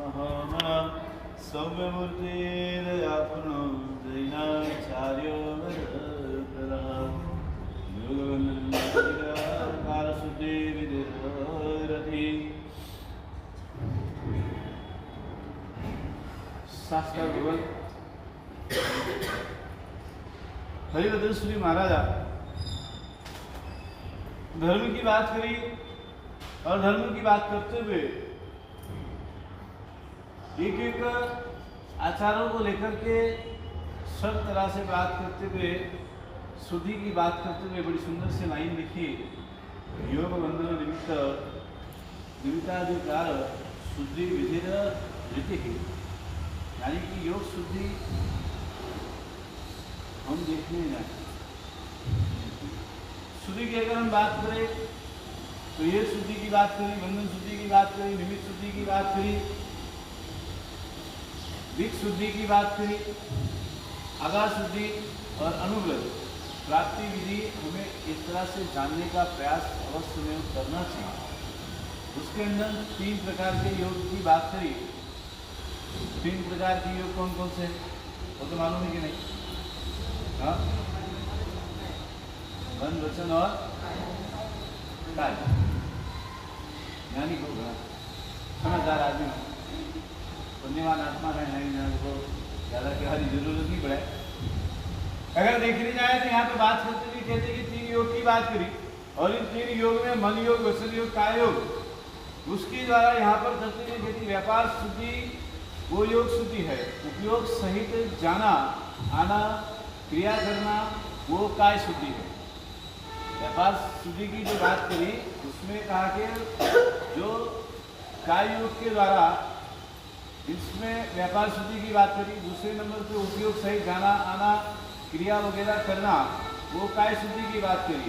महामना सौम्यमूर्तिरयापनो जैनाचार्यो योगवन्दनकारशुद्धि विधिरति शास्त्र भगवान हरिभद्र श्री महाराजा धर्म की बात करी और धर्म की बात करते हुए एक एक आचारों को लेकर के सब तरह से बात करते हुए शुद्धि की बात करते हुए बड़ी सुंदर से लाइन लिखी। योग बंधन निमित्त निमित्ताधिकार शुद्धि विधिर रीति है, यानी कि योग शुद्धि हम देखने जाए। शुद्धि की अगर हम बात करें तो ये शुद्धि की बात करी, बंधन शुद्धि की बात करी, निमित्त शुद्धि की बात करी, दिक् शुद्धि की बात करी, आगा शुद्धि और अनुव्रत प्राप्ति विधि हमें इस तरह से जानने का प्रयास अवश्य में करना चाहिए। उसके अंदर 3 प्रकार के योग की बात करी। 3 प्रकार के योग कौन कौन से वो तो मालूम है कि नहीं? हाँ, मन वचन और काज। ज्ञानी को समझदार आदमी पुण्यवान आत्मा है, नहीं को ज़्यादा कहने की जरूरत नहीं पड़े। अगर देखने जाए तो यहाँ पे बात करते हुए कहते कि 3 योग की बात करी और इन 3 योग में मन योग, वचन योग, काय योग, उसके द्वारा यहाँ पर करते हुए कहती व्यापार शुद्धि वो योग शुद्धि है। उपयोग सहित जाना आना क्रिया करना वो काय शुद्धि है। व्यापार शुद्धि की जो बात करी उसमें कहा कि जो काय योग के द्वारा इसमें व्यापार शुद्धि की बात करी। दूसरे नंबर पे उपयोग सहित जाना आना क्रिया वगैरह करना वो काय शुद्धि की बात करी।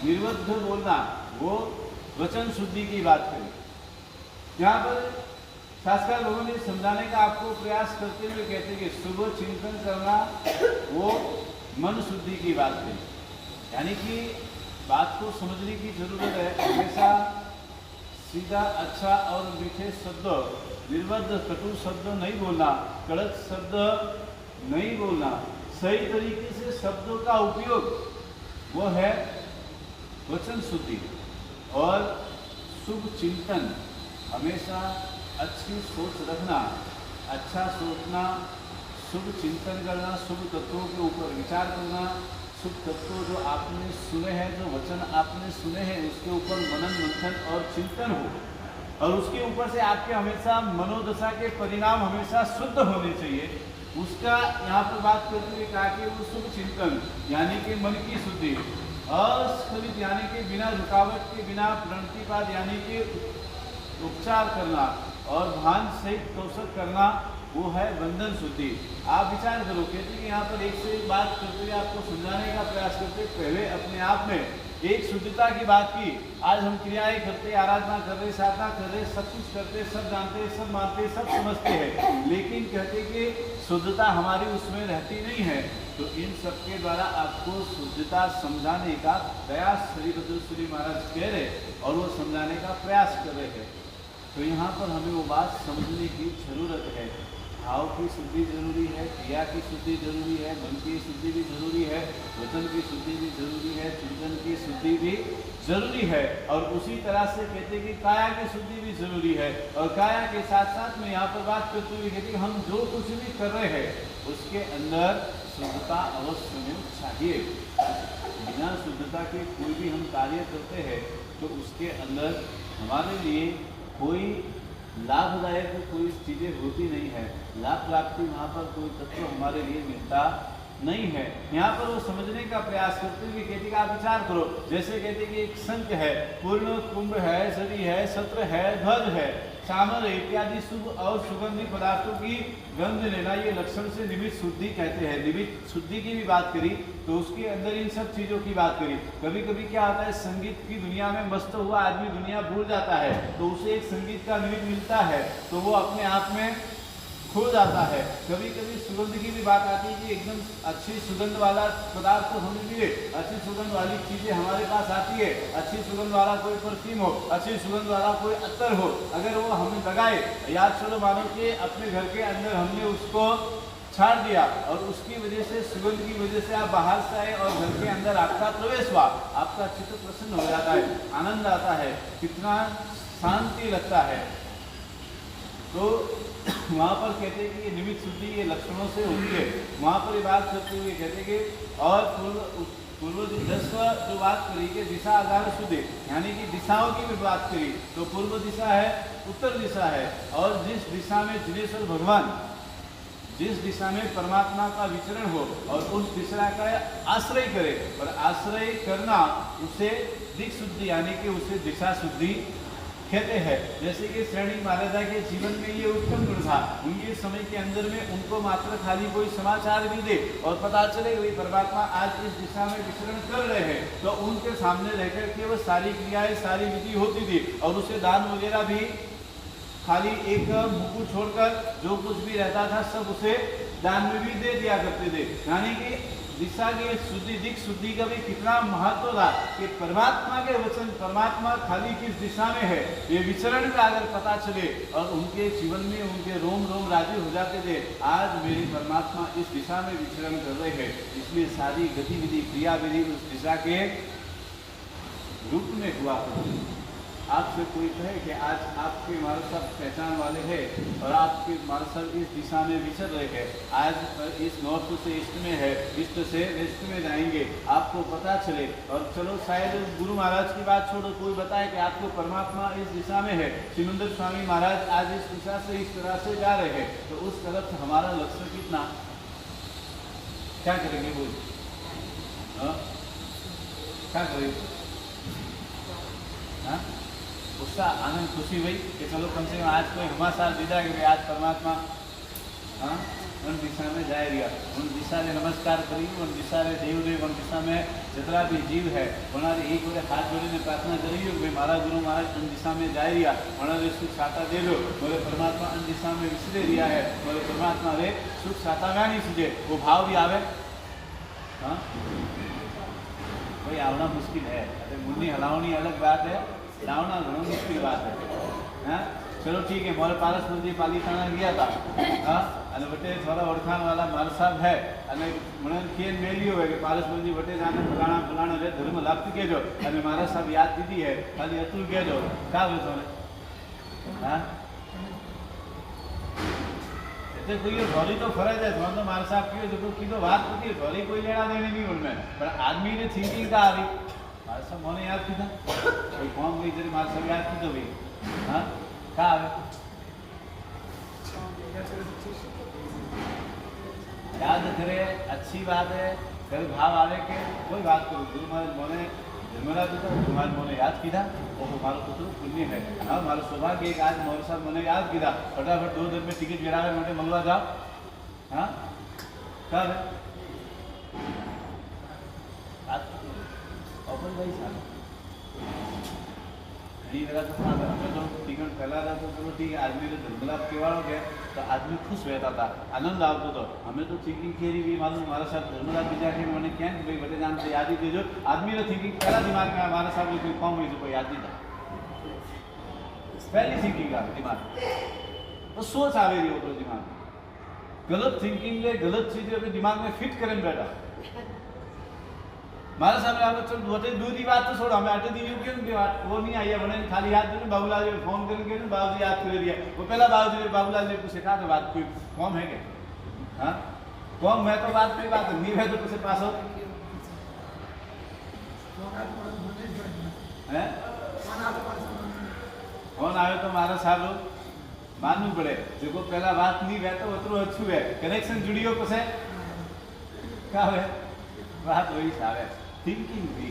निर्बद्ध बोलना वो वचन शुद्धि की बात करी। यहाँ पर शास्त्र लोगों ने समझाने का आपको प्रयास करते हुए कहते हैं कि शुभ चिंतन करना वो मन शुद्धि की बात करी। यानी कि बात को समझने की जरूरत है। हमेशा सीधा अच्छा और मीठे शब्द, निर्बद्ध कटु शब्द नहीं बोलना, कड़क शब्द नहीं बोलना, सही तरीके से शब्दों का उपयोग वो है वचन शुद्धि। और शुभ चिंतन, हमेशा अच्छी सोच रखना, अच्छा सोचना, शुभ चिंतन करना, शुभ तत्वों के ऊपर विचार करना, शुभ तत्व जो आपने सुने हैं, जो वचन आपने सुने हैं उसके ऊपर मनन मंथन और चिंतन हो और उसके ऊपर से आपके हमेशा मनोदशा के परिणाम हमेशा शुद्ध होने चाहिए। उसका यहाँ पर बात करते हुए कहा कि वो शुभ चिंतन यानी कि मन की शुद्धि, अस्खलित यानी कि बिना रुकावट के, बिना प्रणतिपात यानी कि उपचार करना और भान सहित कौशल करना वो है बंधन शुद्धि। आप विचार करो, कहते कि यहाँ पर एक से एक बात करते हुए आपको समझाने का प्रयास करते पहले अपने आप में एक शुद्धता की बात की। आज हम क्रियाएं करते, आराधना कर रहे, साधना कर रहे, सब कुछ करते, सब जानते, सब मानते, सब समझते हैं, लेकिन कहते कि शुद्धता हमारी उसमें रहती नहीं है। तो इन सब के द्वारा आपको शुद्धता समझाने का प्रयास हरिभद्र श्री महाराज कह रहे और वो समझाने का प्रयास कर रहे हैं। तो यहाँ पर हमें वो बात समझने की जरूरत है। भाव की शुद्धि जरूरी है, क्रिया की शुद्धि जरूरी है, मन की शुद्धि भी जरूरी है, वचन की शुद्धि भी जरूरी है, चिंतन की शुद्धि भी जरूरी है। और उसी तरह से कहते कि काया की शुद्धि भी जरूरी है। और काया के साथ साथ में यहाँ पर बात करते हुए कहते कि हम जो कुछ भी कर रहे हैं उसके अंदर शुद्धता अवश्य में चाहिए। बिना शुद्धता के कोई भी हम कार्य करते हैं तो उसके अंदर हमारे लिए कोई लाभदायक कोई चीज़ें होती नहीं है, लाभ प्राप्ति वहाँ पर कोई तत्व हमारे लिए मिलता नहीं है। यहाँ पर वो समझने का प्रयास करते हुए कहते कि आप विचार करो, जैसे कहते कि एक शंख है, पूर्ण कुंभ है, सरी है, सत्र है, ध्वज है, चामर इत्यादि शुभ और सुगंधी पदार्थों की गंध लेना, ये लक्षण से निमित्त शुद्धि कहते हैं। निमित्त शुद्धि की भी बात करी तो उसके अंदर इन सब चीज़ों की बात करी। कभी कभी क्या होता है, संगीत की दुनिया में मस्त हुआ आदमी दुनिया भूल जाता है, तो उसे एक संगीत का निमित्त मिलता है तो वो अपने आप में खो जाता है। कभी कभी सुगंध की भी बात आती है कि एकदम अच्छी सुगंध वाला पदार्थ तो हमें मिले, अच्छी सुगंध वाली चीज़ें हमारे पास आती है, अच्छी सुगंध वाला कोई परफ्यूम हो, अच्छी सुगंध वाला कोई अत्तर हो, अगर वो हमें लगाए, याद चलो मानो कि अपने घर के अंदर हमने उसको छाड़ दिया और उसकी वजह से, सुगंध की वजह से आप बाहर से आए और घर के अंदर आपका प्रवेश हुआ, आपका चित्त प्रसन्न हो जाता है, आनंद आता है, कितना शांति लगता है। तो वहाँ पर कहते हैं कि ये निमित्त शुद्धि ये लक्षणों से होती है। वहाँ पर ये बात करते हुए कहते हैं कि और पूर्व दस जो बात करी कि दिशा आधार शुद्धि, यानी कि दिशाओं की भी बात करी तो पूर्व दिशा है, उत्तर दिशा है, और जिस दिशा में जिनेश्वर भगवान, जिस दिशा में परमात्मा का विचरण हो और उस दिशा का आश्रय करे, और आश्रय करना उसे दिक् शुद्धि यानी कि उसे दिशा शुद्धि कहते हैं। जैसे कि श्रेणी महाराजा के जीवन में ये उत्तम गुण था, उनके समय के अंदर में उनको मात्र खाली कोई समाचार भी दे और पता चले कि परमात्मा आज इस दिशा में विचरण कर रहे हैं, तो उनके सामने रहकर के वो सारी क्रियाएं, सारी विधि होती थी, और उसे दान वगैरह भी खाली एक मुकुट छोड़कर जो कुछ भी रहता था सब उसे दान में भी दे दिया करते थे। यानी कि दिशा की शुद्धि, दिक् शुद्धि का भी कितना महत्व था कि परमात्मा के वचन, परमात्मा खाली किस दिशा में है ये विचरण का अगर पता चले और उनके जीवन में उनके रोम रोम राजी हो जाते थे, आज मेरे परमात्मा इस दिशा में विचरण कर रहे हैं, इसलिए सारी गतिविधि क्रियाविधि उस दिशा के रूप में हुआ करती। आपसे कोई कहे कि आज आपके महाराज साहब पहचान वाले हैं और आपके महाराज साहब इस दिशा में विचर रहे हैं, आज इस नॉर्थ से ईस्ट में है, ईस्ट से वेस्ट में जाएंगे, आपको पता चले, और चलो शायद गुरु महाराज की बात छोड़ो, कोई बताए कि आपको परमात्मा इस दिशा में है, सिमंदर स्वामी महाराज आज इस दिशा से इस तरह से जा रहे हैं, तो उस तरफ हमारा लक्ष्य कितना, क्या करेंगे बोल, क्या करेंगे, हाँ? उसका आनंद खुशी हुई कि चलो कम से कम आज कोई हमारे साथ विदा कि आज परमात्मा हाँ उन दिशा में जाए रिया, उन दिशा ने नमस्कार करी, उन दिशा ने देवदेव, उन दिशा में जितना भी जीव है उन्होंने एक बार हाथ जोड़ीने प्रार्थना करी कि भाई मारा गुरु महाराज उन दिशा में जाए रिया, उन्होंने सुख साता दे दो, बोले परमात्मा उन दिशा में विसरे रिया है, बोले परमात्मा रे सुख साता में नहीं सीधे वो भाव भी आवे, हाँ भाई आवना मुश्किल है, अरे मुन्नी हलावनी अलग बात है, लावना घणो मुश्किल बात है, हाँ चलो ठीक है। मोरे पारस मंदिर पालिताना गया था, हाँ અને વટે થોડા ઓળખાણ વાળા મારા સાહેબ है અને મને કેન મેલ્યો હોય કે પારસ મંદિર વટે જાને ફલાણા ફલાણા રે ધર્મ લાગતી કહેજો અને મારા સાહેબ યાદ દીધી है ખાલી અતુલ કહેજો કા બોલો हाँ એટલે કોઈ ધોરી તો ફરજ है તો મારા સાહેબ કીધું તો કીધું વાત નથી ધોરી કોઈ લેણા દેણી નહીં ઉનमें પણ आदमी ने थिंकिंग का આવી મારા સાહેબ મને याद कीधा कोई कौन गई जरी मारा साहेब याद कीधो भाई हाँ का આવે याद करे अच्छी बात है, कभी भाव आवे के कोई बात करो गुरु महाराज मोने जन्मरा तो गुरु महाराज मोने याद कीधा वो मारो पुत्र पुण्य है, हाँ मारो सौभाग्य एक आज मोरे साहब मोने याद कीधा फटाफट 2 दिन में टिकट गिरावे मोटे मंगवा जाओ, हाँ कब अपन भाई साहब नहीं लगा तो हाँ हमें तो टिकट फैला रहा तो चलो ठीक है आदमी ने धर्मलाभ केवाड़ो गया तो आदमी खुश रहता था, आनंद आता तो हमें तो थिंकिंग खेरी भी मालूम हमारा साथ धर्मलाभ बीजा के मैंने क्या भाई बटे जान से याद ही दीजो आदमी ने थिंकिंग पहला दिमाग में हमारा साहब कोई कौन हुई तो कोई याद नहीं था, पहली थिंकिंग का दिमाग तो सोच आवे रही हो दिमाग गलत थिंकिंग ले गलत चीजें अपने दिमाग में फिट करें बैठा मारा साहब आप चल वटे दूरी बात तो छोड़ो हमें आटे दी क्यों वो नहीं आई है बने खाली याद दे बाबूलाल जी फोन करके बाबूजी याद कर दिया वो पहला बाबूलाल जी पूछे कहा तो बात कोई कौन है क्या, हाँ कौन मैं तो बात कोई बात नहीं है तो कुछ पास हो हैं कौन आवे तो मारा साहब मानू पड़े जो को पहला बात नहीं है तो उतरो अच्छू है कनेक्शन जुड़ियो कुछ है क्या है बात वही सारे थिंकिंग भी,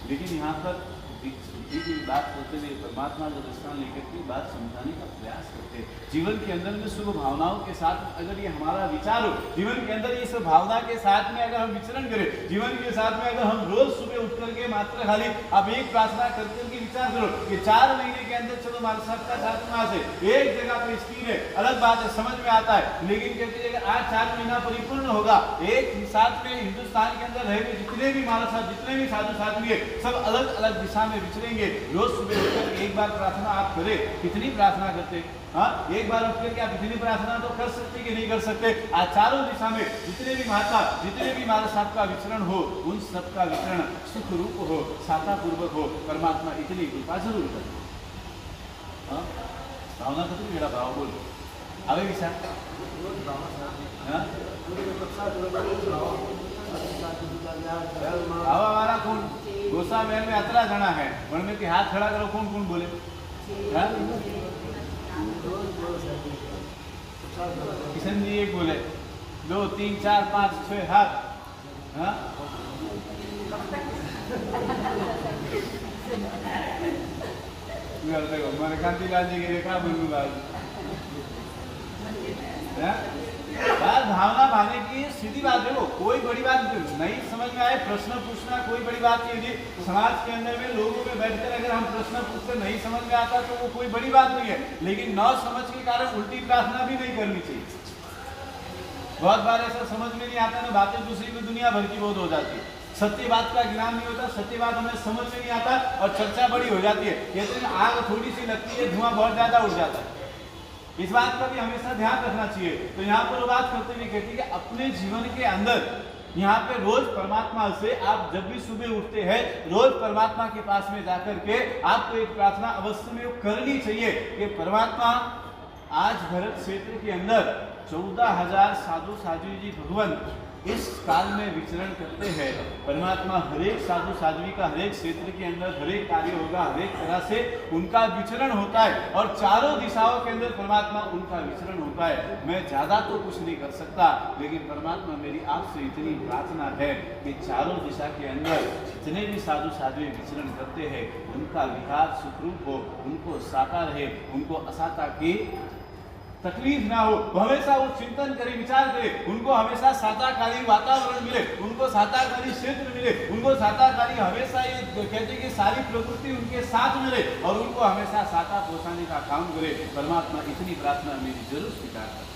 लेकिन यहाँ पर एक शुद्धि की बात करते हुए परमात्मा का दृष्टान लेकर के बात समझाने का प्रयास करते हैं। जीवन के अंदर में शुभ भावनाओं के साथ अगर ये हमारा विचार हो, जीवन के अंदर ये सब भावना के साथ में अगर हम विचरण करें, जीवन के साथ में अगर हम रोज सुबह उठ करके मात्र खाली अब एक प्रार्थना करके उनकी विचार करो कि 4 महीने के अंदर चलो हमारे सबका चातुर्मास है, एक जगह पर स्थिर है, अलग बात है, समझ में आता है, लेकिन कहते हैं आज 4 महीना परिपूर्ण होगा, एक साथ में हिंदुस्तान के अंदर रहेंगे जितने भी महाराज साहब, जितने भी साधु साधु है, सब अलग अलग दिशा में विचरेंगे। रोज सुबह उठकर एक बार प्रार्थना आप करें, कितनी प्रार्थना करते? हाँ, एक बार उठकर के आप इतनी प्रार्थना तो कर सकते कि नहीं कर सकते? आज चारों दिशा में जितने भी महात्मा, जितने भी महाराज साहब का विचरण हो, उन सब का विचरण सुख रूप हो, साता पूर्वक हो, परमात्मा इतनी कृपा जरूर करे। हाँ, भावना तो मेरा भाव बोल आवे विचार आवा वाला कौन गोसा महल में अतरा जना है, वण में हाथ खड़ा करो, कौन कौन बोले? किशन जी एक बोले, 2 3 4 5 6 हाथ। हाँ हमारे कांतिलाल जी के देखा बनूंगा बात भावना भाने की सीधी बात है, वो कोई बड़ी बात नहीं समझ में आए प्रश्न पूछना कोई बड़ी बात नहीं है। समाज के अंदर में लोगों में बैठकर अगर हम प्रश्न पूछते नहीं समझ में आता तो वो कोई बड़ी बात नहीं है, लेकिन न समझ के कारण उल्टी प्रार्थना भी नहीं करनी चाहिए। बहुत बार ऐसा समझ में नहीं आता ना, बातें दूसरी में दुनिया भर की बहुत हो जाती है, सत्य बात का ज्ञान नहीं होता, सत्य बात हमें समझ में नहीं आता और चर्चा बड़ी हो जाती है। कहते हैं आग थोड़ी सी लगती है, धुआं बहुत ज्यादा उड़ जाता है। इस बात का भी हमेशा ध्यान रखना चाहिए। तो यहाँ पर बात करते हुए कहती है कि अपने जीवन के अंदर यहाँ पे रोज परमात्मा से आप जब भी सुबह उठते हैं, रोज परमात्मा के पास में जाकर के आपको एक प्रार्थना अवश्य में करनी चाहिए कि परमात्मा आज भरत क्षेत्र के अंदर 14,000 साधु साध्वी जी भगवान इस काल में विचरण करते हैं। परमात्मा हरेक साधु साध्वी का हरेक क्षेत्र के अंदर हरेक कार्य होगा, हरेक तरह से उनका विचरण होता है और चारों दिशाओं के अंदर परमात्मा उनका विचरण होता है। मैं ज्यादा तो कुछ नहीं कर सकता, लेकिन परमात्मा मेरी आपसे इतनी प्रार्थना है कि चारों दिशा के अंदर जितने भी साधु साध्वी विचरण करते हैं उनका विकास सुखरूप हो, उनको साता रहे, उनको असाता की तकलीफ ना हो, हमेशा वो चिंतन करे, विचार करे, उनको हमेशा साताकारी वातावरण मिले, उनको साताकारी क्षेत्र मिले, उनको साताकारी हमेशा ये कहते कि सारी प्रकृति उनके साथ मिले और उनको हमेशा साता पहुंचाने का काम करे। परमात्मा इतनी प्रार्थना मेरी जरूर स्वीकार करे।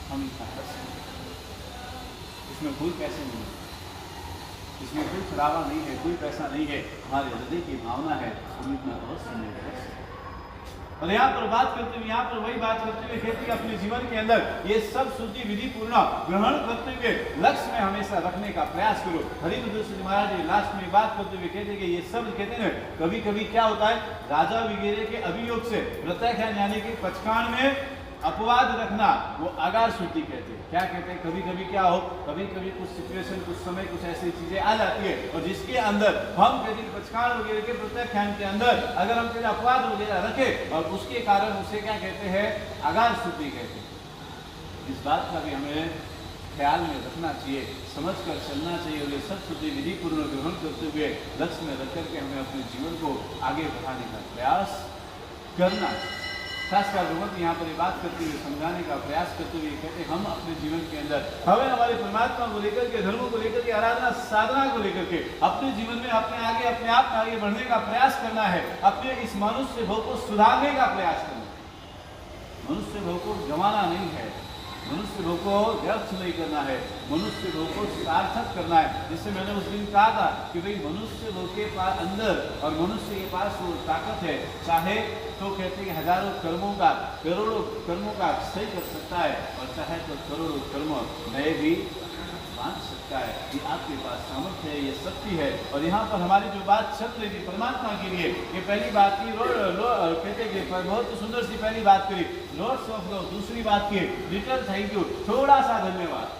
हम इसमें कोई पैसे नहीं है, इसमें कोई खराबा नहीं है, कोई पैसा नहीं है, हमारे हृदय की भावना है, हम इतना अवश्य नहीं कर सकते। और यहाँ पर बात करते हुए, यहाँ पर वही बात करते हुए कहते अपने जीवन के अंदर ये सब शुद्धि विधि पूर्ण ग्रहण करते हुए लक्ष्य में हमेशा रखने का प्रयास करो। हरिभद्र जी महाराज जी लास्ट में बात करते हुए कहते कि ये सब कहते हैं कभी कभी क्या होता है, राजा वगैरह के अभियोग से प्रत्याख्यान यानी कि पचकान में अपवाद रखना, वो आगार शुद्धि कहते हैं। क्या कहते हैं, कभी कभी क्या हो, कभी कभी कुछ सिचुएशन, कुछ समय, कुछ ऐसी चीजें आ जाती है और जिसके अंदर हम कहते हैं पचकान वगैरह के प्रत्याख्यान के अंदर अगर हम कहते अपवाद वगैरह रखे और उसके कारण उसे क्या कहते हैं, आगार शुद्धि कहते हैं। इस बात का भी हमें ख्याल में रखना चाहिए, समझ कर चलना चाहिए और ये सब शुद्धि विधि पूर्ण ग्रहण करते हुए लक्ष्य में रख करके हमें अपने जीवन को आगे बढ़ाने का प्रयास करना चाहिए। खासकर भगवत यहाँ पर बात करते हुए समझाने का प्रयास करते हुए कहते हम अपने जीवन के अंदर हमें हमारे परमात्मा को लेकर के, धर्मों को लेकर के, आराधना साधना को लेकर के अपने जीवन में अपने आप में आगे बढ़ने का प्रयास करना है। अपने इस मनुष्य भाव को सुधारने का प्रयास करना है। मनुष्य भाव को गंवाना नहीं है, मनुष्य भाव को व्यर्थ नहीं करना है, मनुष्य भाव को सार्थक करना है। जिससे मैंने उस दिन कहा था कि भाई मनुष्य भाव के पास अंदर और मनुष्य के पास वो ताकत है, चाहे तो कहते हैं हजारों कर्मों का, करोड़ों कर्मों का सही कर सकता है और चाहे तो करोड़ों कर्म नए भी बांध सकता है। ये आपके पास सामर्थ्य है, ये शक्ति है। और यहाँ पर हमारी जो बात चल रही थी परमात्मा के लिए, ये पहली बात की कहते कि बहुत सुंदर सी पहली बात करी, लॉर्ड्स ऑफ लव। दूसरी बात की लिटिल थैंक यू, थोड़ा सा धन्यवाद,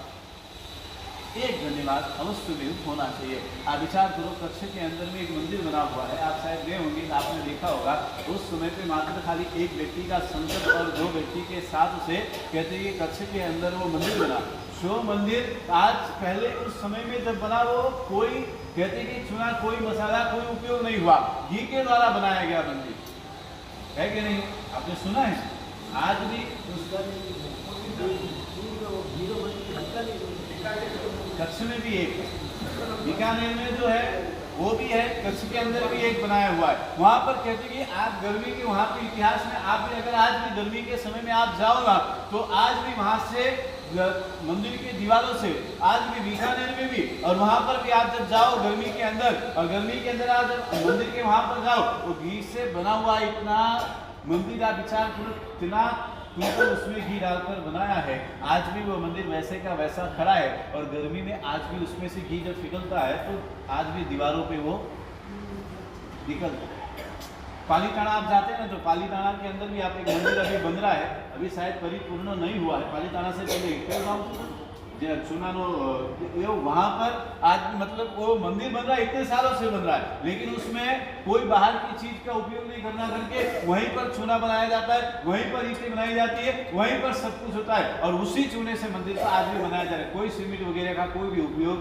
एक धन्यवाद अवश्य में होना चाहिए। आप विचार करो, कच्छ के अंदर में एक मंदिर बना हुआ है, आप शायद गए होंगे, आपने देखा होगा उस समय पे मात्र खाली एक व्यक्ति का संकट और 2 व्यक्ति के साथ से कहते हैं कि कच्छ के अंदर वो मंदिर बना, जो मंदिर आज पहले उस समय में जब बना वो कोई कहते कि चूना कोई मसाला कोई उपयोग नहीं हुआ, घी के द्वारा बनाया गया मंदिर है कि नहीं? आपने सुना है? आज भी कच्छ में भी एक, बीकानेर में जो है वो भी है, कच्छ के अंदर भी एक बनाया हुआ है। वहां पर कहते हैं कि आप गर्मी के वहां पे इतिहास में आप भी अगर आज भी गर्मी के समय में आप जाओ ना तो आज भी वहां से मंदिर की दीवारों से आज भी बीकानेर में भी और वहां पर भी आप जब जाओ गर्मी के अंदर और गर्मी के अंदर आप जब मंदिर के वहां पर जाओ तो घी से बना हुआ इतना मंदिर आप विचार करो, इतना तुमको उसमें घी डालकर बनाया है। आज भी वो मंदिर वैसे का वैसा खड़ा है और गर्मी में आज भी उसमें से घी जब पिघलता है तो आज भी दीवारों पे वो निकलता है। पालीताना आप जाते हैं ना तो पालीताना के अंदर भी आप एक मंदिर अभी बन रहा है, अभी शायद परिपूर्ण नहीं हुआ है, पालीताना से पहले चुनानो वहां पर आज मतलब वो मंदिर बन रहा है, इतने सालों से बन रहा है, लेकिन उसमें कोई बाहर की चीज का उपयोग नहीं करना करके वहीं पर चूना बनाया जाता है, वहीं पर ईंटें बनाई जाती है, वहीं पर सब कुछ होता है और उसी चूने से मंदिर को आज भी बनाया जा रहा है। कोई सीमेंट वगैरह का कोई भी उपयोग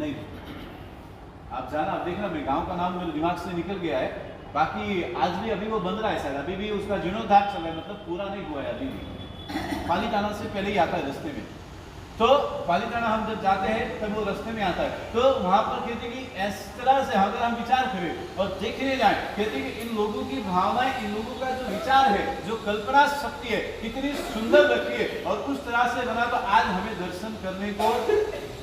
नहीं। आप जाना, आप देखना, मैं गाँव का नाम मेरे दिमाग से निकल गया है, बाकी आज भी अभी वो बन रहा है शायद, अभी भी उसका जीर्णोद्धार चल रहा है, मतलब पूरा नहीं हुआ है अभी भी। पालीताना से पहले ही आता है रास्ते में, तो पालीताना हम जब जाते हैं तब वो रास्ते में आता है, तो वहां पर कहते हैं कि इस तरह से अगर हम विचार करें और देखने जाए, कहते हैं कि इन लोगों की भावनाएं, इन लोगों का जो विचार है, जो कल्पना शक्ति है, कितनी सुंदर लगती है और उस तरह से बना तो आज हमें दर्शन करने को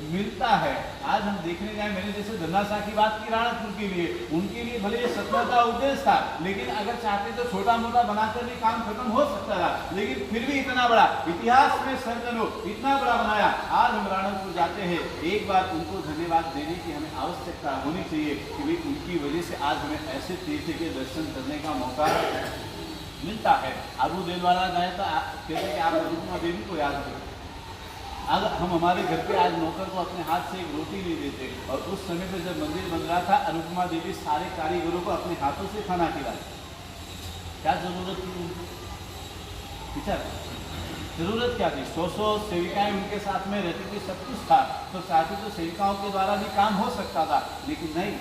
मिलता है। आज हम देखने जाए, मैंने जैसे धन्नाशाह की बात की राणकपुर के लिए, उनके लिए भले ये सपना का उद्देश्य था, लेकिन अगर चाहते तो छोटा मोटा बनाकर भी काम खत्म हो सकता था, लेकिन फिर भी इतना बड़ा इतिहास में सर्जन हो, इतना बड़ा बनाया। आज हम राणकपुर जाते हैं, एक बार उनको धन्यवाद देने की हमें आवश्यकता होनी चाहिए कि भाई उनकी वजह से आज हमें ऐसे तीर्थ के दर्शन करने का मौका मिलता है। आबू देलवाड़ा गए तो कहते कि आप रुक्मा देवी को याद करें। अगर हम हमारे घर पे आज नौकर को अपने हाथ से एक रोटी नहीं देते और उस समय पे जब मंदिर बन रहा था अनुपमा देवी सारे कारीगरों को अपने हाथों से खाना खिलाई, क्या जरूरत थी? विचार, जरूरत क्या थी? 100 सेविकाएं उनके साथ में रहती थी, सब कुछ था, तो साथ ही तो सेविकाओं के द्वारा भी काम हो सकता था, लेकिन नहीं,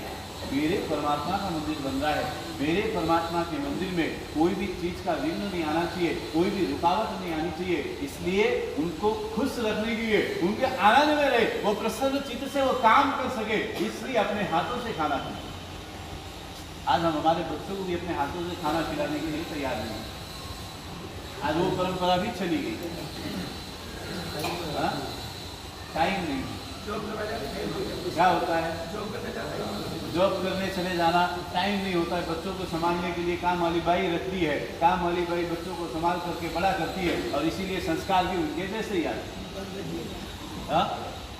मेरे परमात्मा का मंदिर बन रहा है, मेरे परमात्मा के मंदिर में कोई भी चीज का विघ्न नहीं आना चाहिए, कोई भी रुकावट नहीं आनी चाहिए, इसलिए उनको खुश रखने के लिए, उनके आनंद में रहे, वो प्रसन्न चित्त से वो काम कर सके, इसलिए अपने हाथों से खाना खिलाए। आज हम हमारे बच्चों को भी अपने हाथों से खाना खिलाने के लिए तैयार नहीं, आज वो परंपरा भी चली गई। टाइम नहीं, क्या होता है, जॉब करने चले जाना, टाइम नहीं होता है, बच्चों को संभालने के लिए काम वाली बाई रखती है, काम वाली बाई बच्चों को संभाल करके बड़ा करती है और इसीलिए संस्कार भी उनके जैसे ही आते।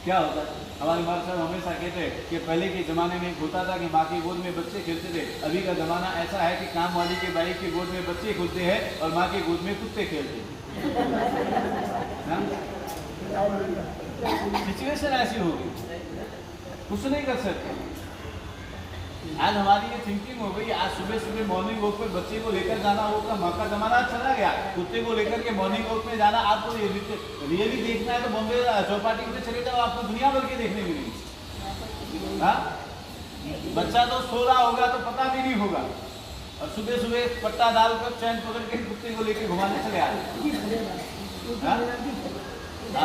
क्या होता है, हमारे माँ साहब हमेशा कहते हैं कि पहले के ज़माने में होता था कि माँ की गोद में बच्चे खेलते थे, अभी का ज़माना ऐसा है कि काम वाली के बाई की गोद में बच्चे खेलते हैं और माँ की गोद में कुत्ते खेलते हैं। सिचुएशन ऐसी होगी, कुछ नहीं कर सकते। आज हमारी ये थिंकिंग हो गई, आज सुबह सुबह मॉर्निंग वॉक पे बच्चे को लेकर जाना, वो माँ का जमाना चला गया, कुत्ते को लेकर के मॉर्निंग वॉक में जाना। आपको रियली देखना है तो बॉम्बे चौपाटी पे चले जाओ, आपको दुनिया भर के देखने मिलेंगे। हाँ, बच्चा तो सो रहा होगा तो पता भी नहीं होगा और सुबह सुबह पट्टा डालकर चैन पकड़ के कुत्ते को लेकर घुमाने चले आए। हाँ,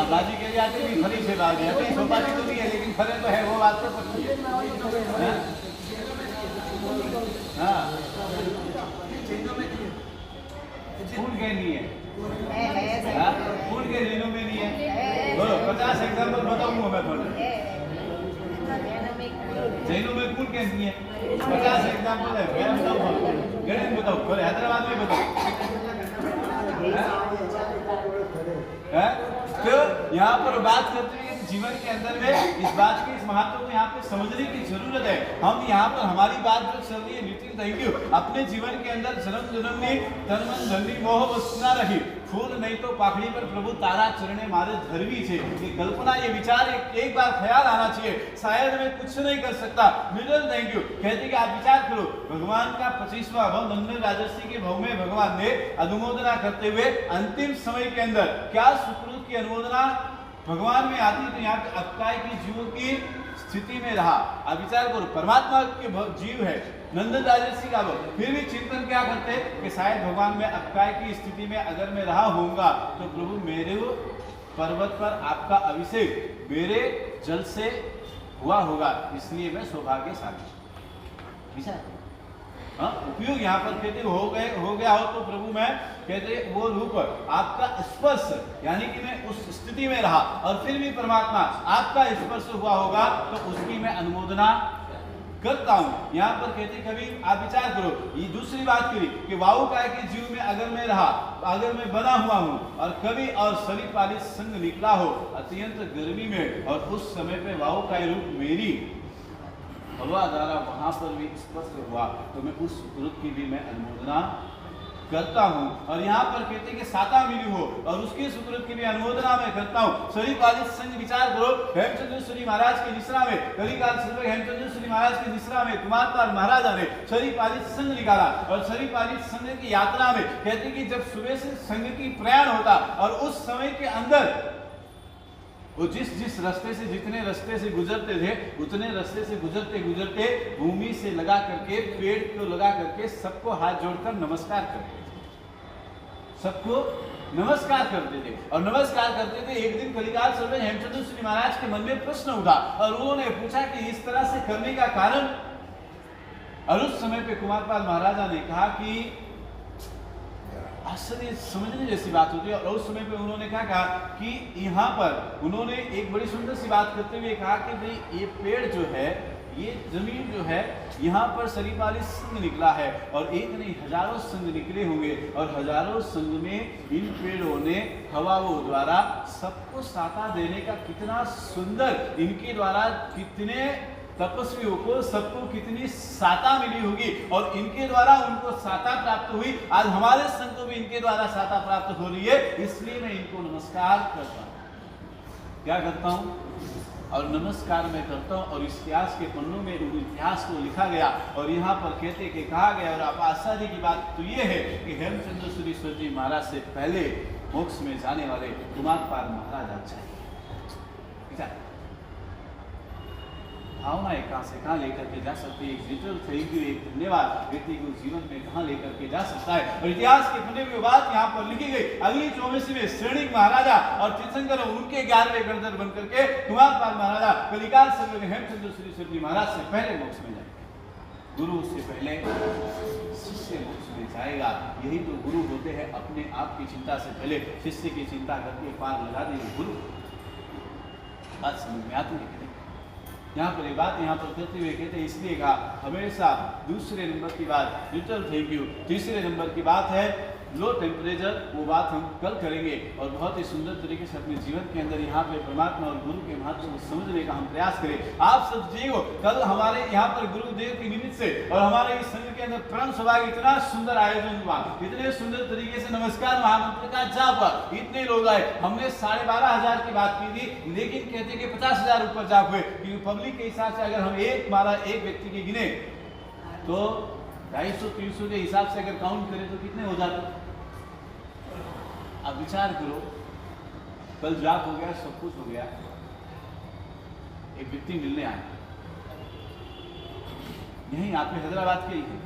बाजी के लिए आते भी फरी से बाजी है, चौपाटी तो नहीं है लेकिन फरे तो है, वो बात तो पक्की है। हाँ, फूल के नहीं है, फूल के जैनों में नहीं है। बोलो 50 एग्जाम्पल बताऊंगा मैं थोड़े, जैनों में फूल के नहीं है, 50 एग्जाम्पल है, मैं बताऊँ, गणेश बताओ, थोड़े हैदराबाद में बताओ। तो यहाँ पर बात करते हैं जीवन के अंदर में इस बात के, इस महत्व को यहाँ पे समझने की जरूरत है। हम यहाँ पर हमारी बात जो चल रही है नितिन, थैंक यू, अपने जीवन के अंदर जन्म जन्म में तन मन धन मोह वस्तु ना रही, फूल नहीं तो पाखड़ी पर प्रभु तारा चरणे मारे धरवी छे। ये कल्पना, ये विचार एक बार ख्याल आना चाहिए, शायद मैं कुछ नहीं कर सकता, मिडल थैंक यू। कहते कि आप विचार करो, भगवान का 25वां भव नंद राजर्षि के भव में भगवान ने अनुमोदना करते हुए अंतिम समय के अंदर क्या सुकृत की अनुमोदना भगवान में आती तो यहाँ पे अक्काय की जीवों की स्थिति में रहा। अब विचार करो, परमात्मा के जीव है, नंदन राजर्षि का भक्त, फिर भी चिंतन क्या करते कि शायद भगवान में अक्काय की स्थिति में अगर मैं रहा होऊंगा तो प्रभु मेरे पर्वत पर आपका अभिषेक मेरे जल से हुआ होगा, इसलिए मैं सौभाग्यशाली। विचार उपयोग यहाँ पर कहते हो गया हो तो प्रभु मैं कहते वो रूप आपका स्पर्श, यानी कि मैं उस स्थिति में रहा और फिर भी परमात्मा आपका स्पर्श हुआ होगा तो उसकी मैं अनुमोदना करता हूं। यहाँ पर कहते कभी आप विचार करो, ये दूसरी बात करी कि वायु काय के जीव में अगर मैं रहा, अगर मैं बना हुआ हूं और कभी और शरीर पालित संग निकला हो अत्यंत गर्मी में और उस समय पे वायु काय रूप मेरी हवा द्वारा वहां पर भी स्पष्ट हुआ तो मैं उस सुकृत की भी मैं अनुमोदना करता हूं। और यहाँ पर कहते कि साता मिली हो और उसके सुकृत की भी अनुमोदना मैं करता हूँ। शरीर पालित संग विचार करो, हेमचंद्रेश्वरी महाराज के निश्रा में कलिकाल सर्वज्ञ हेमचंद्रेश्वरी महाराज के निश्रा में कुमारपाल महाराजा ने शरीर पालित संग निकाला और शरीर पालित संग की यात्रा में कहते कि जब सुबह से संघ की प्रयाण होता और उस समय के अंदर वो जिस रास्ते से जितने रास्ते से गुजरते थे उतने रास्ते से गुजरते गुजरते भूमि से लगा करके पेड़ को लगा करके सबको हाथ जोड़कर नमस्कार करते थे, सबको नमस्कार करते थे और नमस्कार करते थे। एक दिन कलिकाल सर्वज्ञ हेमचंद्रेश्वरी महाराज के मन में प्रश्न उठा और उन्होंने पूछा कि इस तरह से करने का कारण, और उस समय पे कुमारपाल महाराजा ने कहा कि आश्चर्य समझने जैसी बात होती है। और उस समय पे उन्होंने क्या कहा कि यहाँ पर उन्होंने एक बड़ी सुंदर सी बात करते हुए कहा कि भाई ये पेड़ जो है, ये जमीन जो है, यहाँ पर शरीपाली संघ निकला है और एक नहीं हजारों संघ निकले होंगे और हजारों संघ में इन पेड़ों ने हवाओं द्वारा सबको साता देने का कितना सुंदर, इनके द्वारा कितने तपस्वियों को सबको कितनी साता मिली होगी और इनके द्वारा उनको साता प्राप्त हुई। आज हमारे संघ को भी इनके द्वारा साता प्राप्त हो रही है, इसलिए मैं इनको नमस्कार करता हूं। क्या करता हूं? और नमस्कार मैं करता हूं। और इतिहास के पन्नों में उन इतिहास को लिखा गया और यहाँ पर कहते कि कहा गया, और आप आश्चर्य की बात तो ये है कि हेमचंद्रेश्वरी जी महाराज से पहले मोक्ष में जाने वाले कुमारपाल महाराज चाहिए। भावना कहाँ से कहाँ लेकर के जा सकती है, एक डिजिटल थैंक यू, एक धन्यवाद व्यक्ति को जीवन में कहाँ लेकर के जा सकता है। और इतिहास के पन्ने में बात यहाँ पर लिखी गई। अगली 24वीं श्रेणी महाराजा और तीर्थंकर उनके 11वें गणधर बनकर के कुमारपाल महाराजा कलिकाल सर्वज्ञ हेमचंद्रेश्वरी महाराज से पहले मोक्ष में जाएंगे। गुरु से पहले शिष्य मोक्ष में जाएगा। यही तो गुरु होते हैं, अपने आप की चिंता से पहले शिष्य की चिंता करके पार लगा देंगे गुरु। बात समझ में आती है। यहाँ पर ये बात यहाँ पर करते हुए कहते इसलिए कहा हमेशा दूसरे नंबर की बात लिटिल थैंक यू, तीसरे नंबर की बात है लो टेम्परेचर, वो बात हम कल करेंगे और बहुत ही सुंदर तरीके से अपने जीवन के अंदर यहाँ पे परमात्मा और गुरु के महत्व को समझने का हम प्रयास करें। आप सब जीवो कल हमारे यहाँ पर गुरुदेव के निमित्त से और हमारे इस संघ के अंदर परम सौभाग्य इतना सुंदर आयोजन हुआ, इतने सुंदर तरीके से नमस्कार महामंत्र का जाप हुआ, इतने लोग आए। हमने 12,500 की बात की थी, लेकिन कहते कि 50,000 ऊपर जाप हुए, क्योंकि पब्लिक के हिसाब से अगर हम एक व्यक्ति के गिने तो 250-300 के हिसाब से अगर काउंट करें तो कितने हो जाते। अब विचार करो, कल जाप हो गया, सब कुछ हो गया, एक व्यक्ति मिलने आए, यहीं आपने हैदराबाद के ही थे,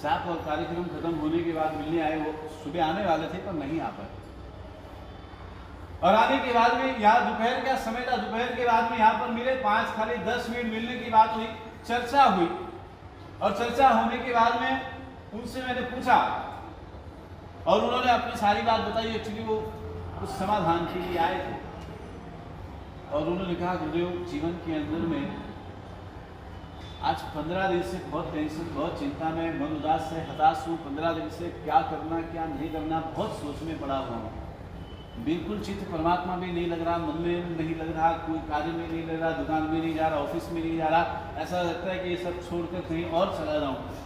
जाप और कार्यक्रम खत्म होने के बाद मिलने आए। वो सुबह आने वाले थे पर नहीं आ पाए और आने के बाद में यहाँ दोपहर का समय था, दोपहर के बाद में यहाँ पर मिले, 5 खाली 10 मिनट मिलने की बात हुई, चर्चा हुई और चर्चा होने के बाद में उनसे मैंने पूछा और उन्होंने अपनी सारी बात बताई। एक्चुअली वो उस समाधान के लिए आए थे और उन्होंने कहा गुरुदेव जीवन के अंदर में आज 15 दिन से बहुत टेंशन, बहुत चिंता में, मन उदास है, हताश हूँ। 15 दिन से क्या करना क्या नहीं करना बहुत सोच में पड़ा हुआ हूँ। बिल्कुल चित्त परमात्मा में नहीं लग रहा, मन में नहीं लग रहा, कोई कार्य में नहीं लग रहा, दुकान में नहीं जा रहा, ऑफिस में नहीं जा रहा, ऐसा लगता है कि ये सब छोड़कर कहीं और चला जाऊँ।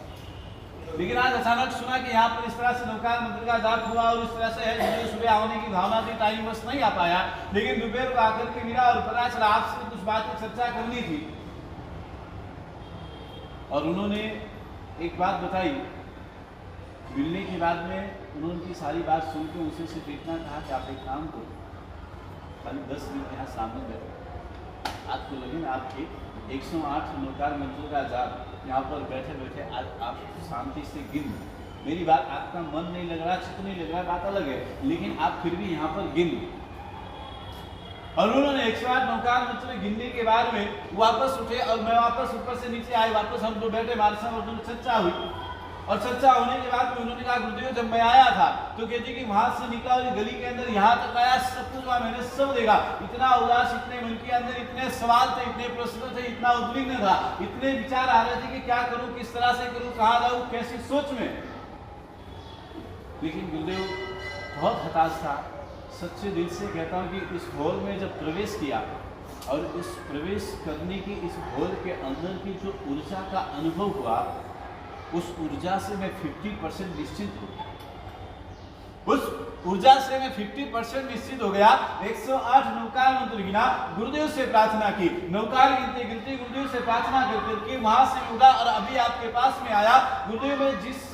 लेकिन आज अचानक सुना कि यहाँ पर इस तरह से नवकार मंत्र का जाप हुआ और इस तरह से है, मुझे सुबह आने की भावना थी, टाइम बस नहीं आ पाया, लेकिन दोपहर को आकर के मिला और पता चला आपसे कुछ बात की चर्चा करनी थी। और उन्होंने एक बात बताई, मिलने के बाद में उन्होंने की सारी बात सुन के उनसे सिर्फ इतना कहा कि आप एक काम करो, खाली 10 मिनट यहाँ सामने बैठे, आपको लगे ना आपके 108 नौकार मंत्रों का जाप यहाँ पर बैठे बैठे आज आप शांति से गिन, मेरी बात आपका मन नहीं लग रहा, चित्त नहीं लग रहा, बात अलग है, लेकिन आप फिर भी यहाँ पर गिन। और उन्होंने 108 नौकार मंत्र गिनने के बाद में वापस उठे और मैं वापस ऊपर से नीचे आए, वापस हम दो बैठे, हमारे साथ और दोनों चर्चा हुई। और चर्चा होने के बाद में उन्होंने कहा गुरुदेव जब मैं आया था तो कहते कि वहां से निकला और गली के अंदर यहाँ तक आया, सब कुछ वहां मैंने सब देखा, इतना उदास, इतने मन के अंदर इतने सवाल थे, इतने प्रश्न थे, इतना उद्विग्न था, इतने विचार आ रहे थे कि क्या करूं, किस तरह से करूं, कहाँ जाऊं, कैसी सोच में। लेकिन गुरुदेव बहुत हताश था, सच्चे दिल से कहता हूँ कि इस हॉल में जब प्रवेश किया और इस प्रवेश करने की इस हॉल के अंदर की जो ऊर्जा का अनुभव हुआ, उस ऊर्जा से मैं 50% निश्चित हूँ, उस ऊर्जा से मैं 50% निश्चित हो गया। 108 नौकार मंत्र गिना, गुरुदेव से प्रार्थना की, नौकार गिनते गिनते गुरुदेव से प्रार्थना करके वहां से उड़ा और अभी आपके पास में आया। गुरुदेव में जिस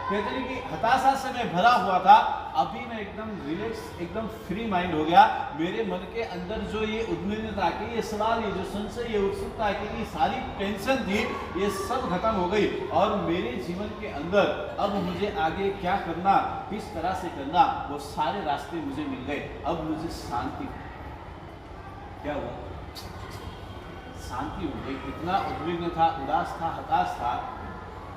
कहते हैं कि हताशा से मैं भरा हुआ था, अभी मैं एकदम रिलैक्स, एकदम फ्री माइंड हो गया। मेरे मन के अंदर जो ये उद्विग्नता की, ये सवाल, ये जो संशय, ये उत्सुकता की, ये सारी टेंशन थी, ये सब खत्म हो गई। और मेरे जीवन के अंदर अब मुझे आगे क्या करना, किस तरह से करना, वो सारे रास्ते मुझे मिल गए। अब मुझे शांति, क्या हुआ, शांति हो गई। इतना उद्विग्न था, उदास था, हताश था,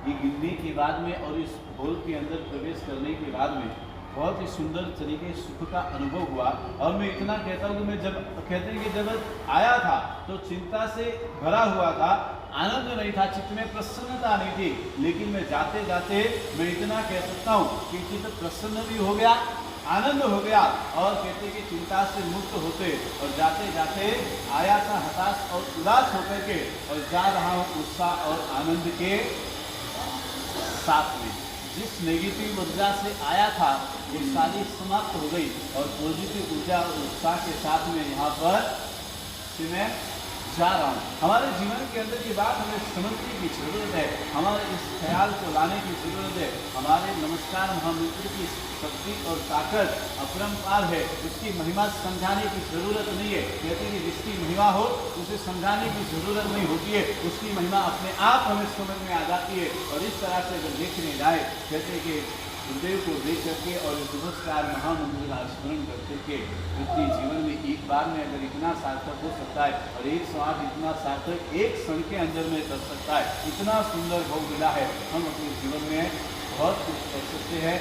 ये गिनने के बाद में और इस हॉल के अंदर प्रवेश करने के बाद में बहुत ही सुंदर तरीके से सुख का अनुभव हुआ। और मैं इतना कहता हूँ कि मैं जब कहते हैं कि जब आया था तो चिंता से भरा हुआ था, आनंद नहीं था, चित्त में प्रसन्नता नहीं थी। लेकिन मैं जाते जाते मैं इतना कह सकता हूँ कि चित्त प्रसन्न भी हो गया, आनंद हो गया, और कहते कि चिंता से मुक्त होते और जाते जाते आया था हताश और उदास होकर के, और जा रहा हूँ उत्साह और आनंद के साथ में। जिस नेगेटिव ऊर्जा से आया था वो सारी समाप्त हो गई और पॉजिटिव ऊर्जा और उत्साह के साथ में यहाँ पर मैं जा रहा हूँ। हमारे जीवन के अंदर की बात हमें समझने की जरूरत है, हमारे इस ख्याल को लाने की जरूरत है। हमारे नमस्कार महामंत्र की शक्ति और ताकत अपरंपार है, उसकी महिमा समझाने की जरूरत नहीं है। कहते हैं कि जिसकी महिमा हो उसे समझाने की जरूरत नहीं होती है, उसकी महिमा अपने आप हमें समझ में आ जाती है। और इस तरह से अगर देखने जाए, कहते हैं कि गुरुदेव को देख करके और नमस्कार महामंत्र का स्मरण कर करके व्यक्ति जीवन में एक बार में अगर इतना सार्थक हो सकता है, और 108 इतना सार्थक एक क्षण के अंदर में कर सकता है, इतना सुंदर भाव मिला है। हम अपने जीवन में बहुत कुछ कर सकते हैं।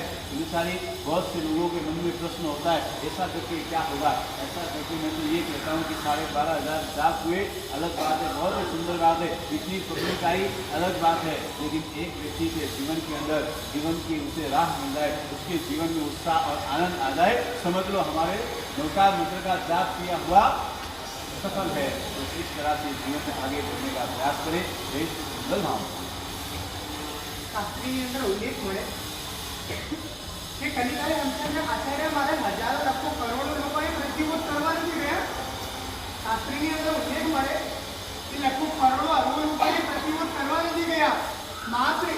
सारी बहुत से लोगों के मन में प्रश्न होता है ऐसा करके क्या होगा, ऐसा करके मैं तो ये कहता हूँ कि 12,500 जाप हुए, अलग बात है, बहुत ही सुंदर बात है, इतनी पब्लिक आई, अलग बात है। लेकिन एक व्यक्ति के जीवन के अंदर जीवन की उसे राह मिल जाए, उसके जीवन में उत्साह और आनंद आ जाए, समझ लो हमारे नौकार मंत्र का जाप किया हुआ सफल है। तो इस तरह से जीवन में आगे बढ़ने का प्रयास करें। देश सुंदर भाव शास्त्रीની અંદર ઉલ્લેખ મળે કે કલિકાલે અંતરના આચાર્ય મારા હજારો લાખો કરોડો લોકોએ મૃત્યુમુક્ત કરવા નથી ગયા। શાસ્ત્રીની અંદર ઉલ્લેખ મળે કે લાખો કરોડો અરબો લોકોએ મૃત્યુમુક્ત કરવા નથી ગયા, માત્ર